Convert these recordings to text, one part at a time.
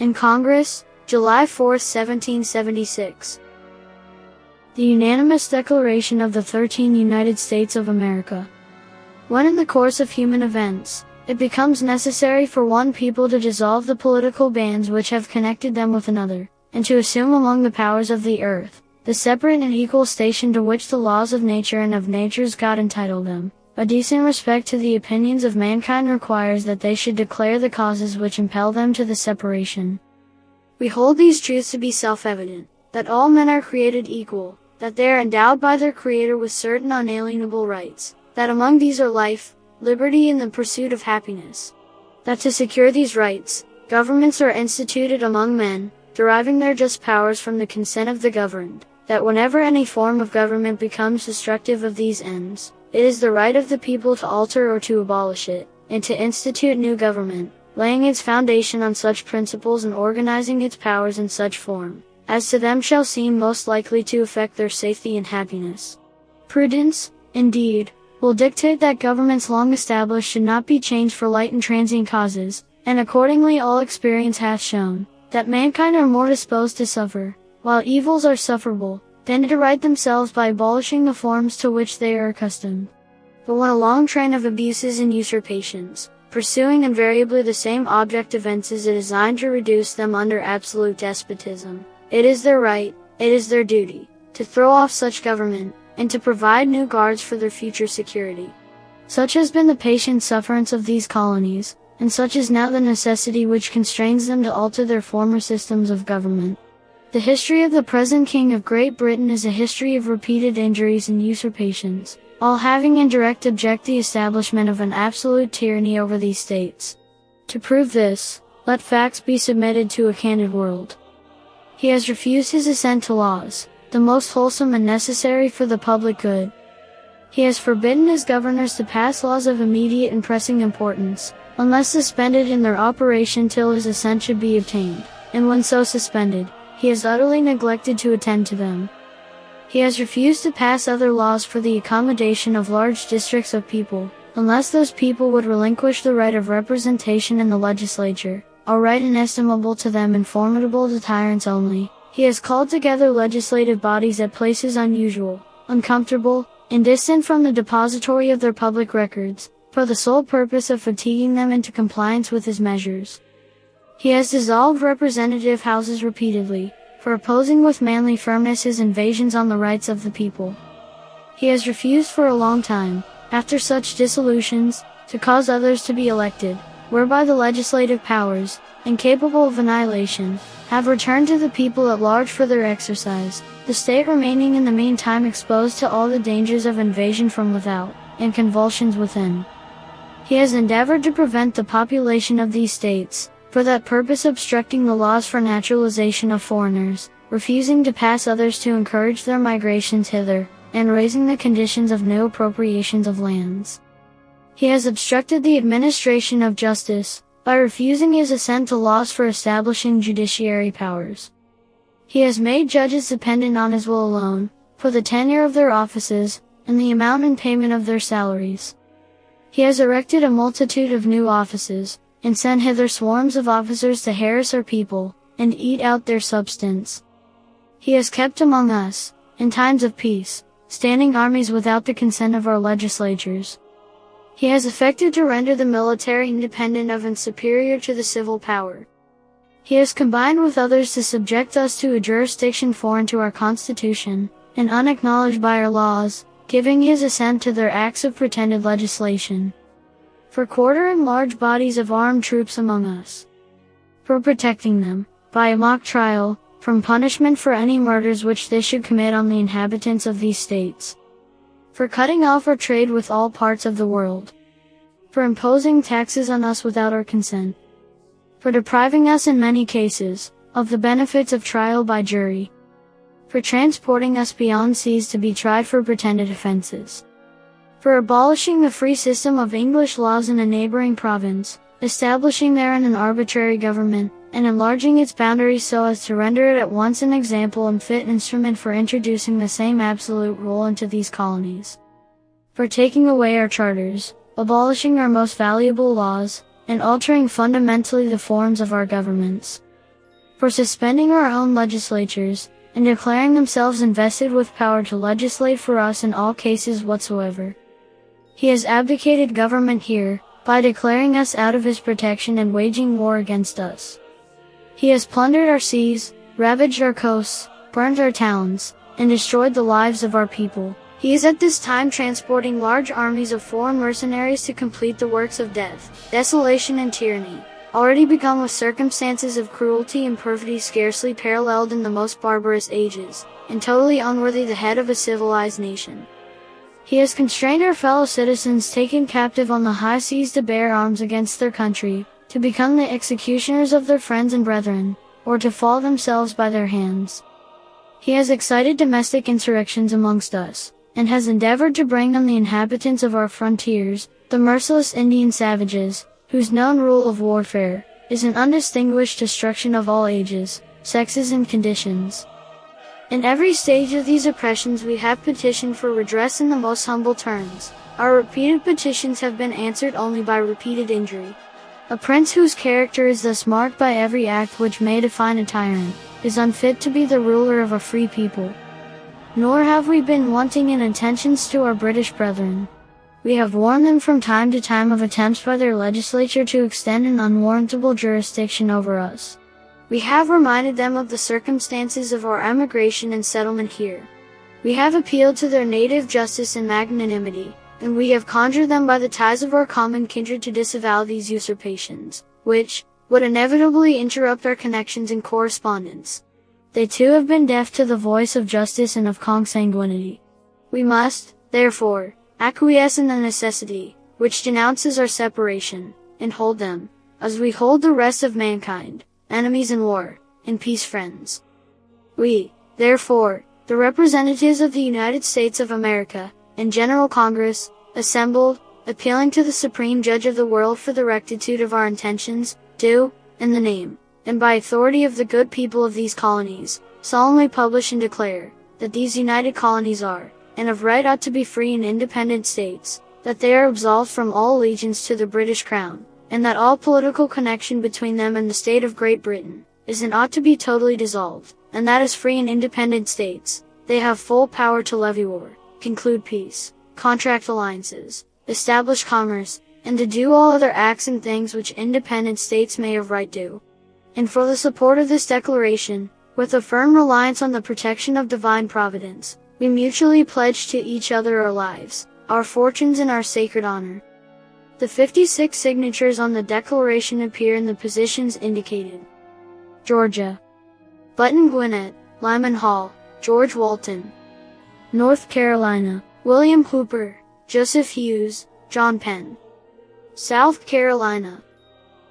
In Congress, July 4, 1776. The unanimous declaration of the 13 United States of America. When in the course of human events, it becomes necessary for one people to dissolve the political bands which have connected them with another, and to assume among the powers of the earth, the separate and equal station to which the laws of nature and of nature's God entitle them, a decent respect to the opinions of mankind requires that they should declare the causes which impel them to the separation. We hold these truths to be self-evident, that all men are created equal, that they are endowed by their Creator with certain unalienable rights, that among these are life, liberty and the pursuit of happiness. That to secure these rights, governments are instituted among men, deriving their just powers from the consent of the governed, that whenever any form of government becomes destructive of these ends, it is the right of the people to alter or to abolish it, and to institute new government, laying its foundation on such principles and organizing its powers in such form, as to them shall seem most likely to effect their safety and happiness. Prudence, indeed, will dictate that governments long established should not be changed for light and transient causes, and accordingly all experience hath shown, that mankind are more disposed to suffer, while evils are sufferable, than to right themselves by abolishing the forms to which they are accustomed. But when a long train of abuses and usurpations, pursuing invariably the same object evinces a design to reduce them under absolute despotism, it is their right, it is their duty, to throw off such government, and to provide new guards for their future security. Such has been the patient sufferance of these colonies, and such is now the necessity which constrains them to alter their former systems of government. The history of the present King of Great Britain is a history of repeated injuries and usurpations, all having in direct object the establishment of an absolute tyranny over these states. To prove this, let facts be submitted to a candid world. He has refused his assent to laws, the most wholesome and necessary for the public good. He has forbidden his governors to pass laws of immediate and pressing importance, unless suspended in their operation till his assent should be obtained, and when so suspended, he has utterly neglected to attend to them. He has refused to pass other laws for the accommodation of large districts of people, unless those people would relinquish the right of representation in the legislature, a right inestimable to them and formidable to tyrants only. He has called together legislative bodies at places unusual, uncomfortable, and distant from the depository of their public records, for the sole purpose of fatiguing them into compliance with his measures. He has dissolved representative houses repeatedly, for opposing with manly firmness his invasions on the rights of the people. He has refused for a long time, after such dissolutions, to cause others to be elected, whereby the legislative powers, incapable of annihilation, have returned to the people at large for their exercise, the state remaining in the meantime exposed to all the dangers of invasion from without, and convulsions within. He has endeavored to prevent the population of these states, for that purpose obstructing the laws for naturalization of foreigners, refusing to pass others to encourage their migrations hither, and raising the conditions of new appropriations of lands. He has obstructed the administration of justice, by refusing his assent to laws for establishing judiciary powers. He has made judges dependent on his will alone, for the tenure of their offices, and the amount and payment of their salaries. He has erected a multitude of new offices, and sent hither swarms of officers to harass our people, and eat out their substance. He has kept among us, in times of peace, standing armies without the consent of our legislatures. He has effected to render the military independent of and superior to the civil power. He has combined with others to subject us to a jurisdiction foreign to our Constitution, and unacknowledged by our laws, giving his assent to their acts of pretended legislation. For quartering large bodies of armed troops among us. For protecting them, by a mock trial, from punishment for any murders which they should commit on the inhabitants of these states. For cutting off our trade with all parts of the world. For imposing taxes on us without our consent. For depriving us in many cases, of the benefits of trial by jury. For transporting us beyond seas to be tried for pretended offenses. For abolishing the free system of English laws in a neighboring province, establishing therein an arbitrary government, and enlarging its boundaries so as to render it at once an example and fit instrument for introducing the same absolute rule into these colonies. For taking away our charters, abolishing our most valuable laws, and altering fundamentally the forms of our governments. for suspending our own legislatures, and declaring themselves invested with power to legislate for us in all cases whatsoever. He has abdicated government here, by declaring us out of his protection and waging war against us. He has plundered our seas, ravaged our coasts, burnt our towns, and destroyed the lives of our people. He is at this time transporting large armies of foreign mercenaries to complete the works of death, desolation and tyranny, already begun with circumstances of cruelty and perfidy scarcely paralleled in the most barbarous ages, and totally unworthy the head of a civilized nation. He has constrained our fellow citizens taken captive on the high seas to bear arms against their country, to become the executioners of their friends and brethren, or to fall themselves by their hands. He has excited domestic insurrections amongst us, and has endeavored to bring on the inhabitants of our frontiers, the merciless Indian savages, whose known rule of warfare is an undistinguished destruction of all ages, sexes and conditions. In every stage of these oppressions we have petitioned for redress in the most humble terms. Our repeated petitions have been answered only by repeated injury. A prince whose character is thus marked by every act which may define a tyrant, is unfit to be the ruler of a free people. Nor have we been wanting in attentions to our British brethren. We have warned them from time to time of attempts by their legislature to extend an unwarrantable jurisdiction over us. We have reminded them of the circumstances of our emigration and settlement here. We have appealed to their native justice and magnanimity, and we have conjured them by the ties of our common kindred to disavow these usurpations, which would inevitably interrupt our connections and correspondence. They too have been deaf to the voice of justice and of consanguinity. We must, therefore, acquiesce in the necessity, which denounces our separation, and hold them, as we hold the rest of mankind, enemies in war, in peace friends. We, therefore, the representatives of the United States of America, in General Congress, assembled, appealing to the Supreme Judge of the world for the rectitude of our intentions, do, in the name, and by authority of the good people of these colonies, solemnly publish and declare, that these united colonies are, and of right ought to be free and independent states, that they are absolved from all allegiance to the British Crown, and that all political connection between them and the state of Great Britain, is and ought to be totally dissolved, and that as free and independent states, they have full power to levy war, conclude peace, contract alliances, establish commerce, and to do all other acts and things which independent states may of right do. And for the support of this declaration, with a firm reliance on the protection of divine providence, we mutually pledge to each other our lives, our fortunes and our sacred honor. The 56 signatures on the declaration appear in the positions indicated. Georgia: Button Gwinnett, Lyman Hall, George Walton. North Carolina: William Hooper, Joseph Hughes, John Penn. South Carolina: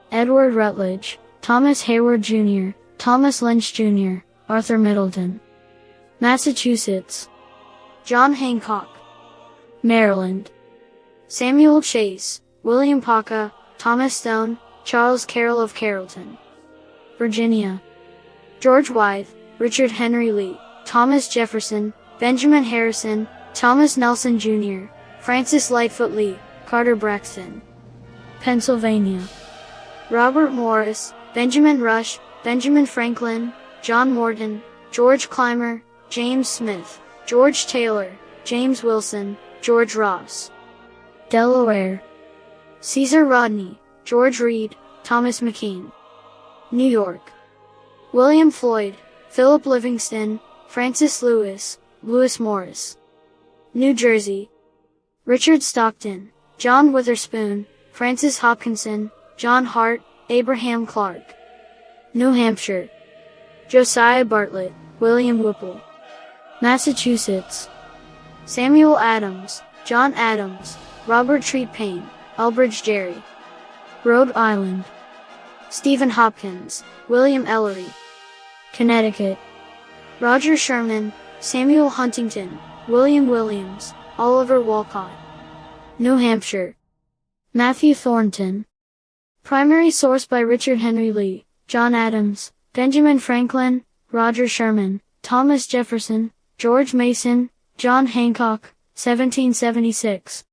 Edward Rutledge, Thomas Hayward Jr., Thomas Lynch Jr., Arthur Middleton. Massachusetts: John Hancock. Maryland: Samuel Chase, William Paca, Thomas Stone, Charles Carroll of Carrollton. Virginia: George Wythe, Richard Henry Lee, Thomas Jefferson, Benjamin Harrison, Thomas Nelson Jr., Francis Lightfoot Lee, Carter Braxton. Pennsylvania: Robert Morris, Benjamin Rush, Benjamin Franklin, John Morton, George Clymer, James Smith, George Taylor, James Wilson, George Ross. Delaware: Caesar Rodney, George Reed, Thomas McKean. New York: William Floyd, Philip Livingston, Francis Lewis, Lewis Morris. New Jersey: Richard Stockton, John Witherspoon, Francis Hopkinson, John Hart, Abraham Clark. New Hampshire: Josiah Bartlett, William Whipple. Massachusetts: Samuel Adams, John Adams, Robert Treat Paine, Elbridge Gerry. Rhode Island: Stephen Hopkins, William Ellery. Connecticut: Roger Sherman, Samuel Huntington, William Williams, Oliver Wolcott. New Hampshire: Matthew Thornton. Primary source by Richard Henry Lee, John Adams, Benjamin Franklin, Roger Sherman, Thomas Jefferson, George Mason, John Hancock, 1776.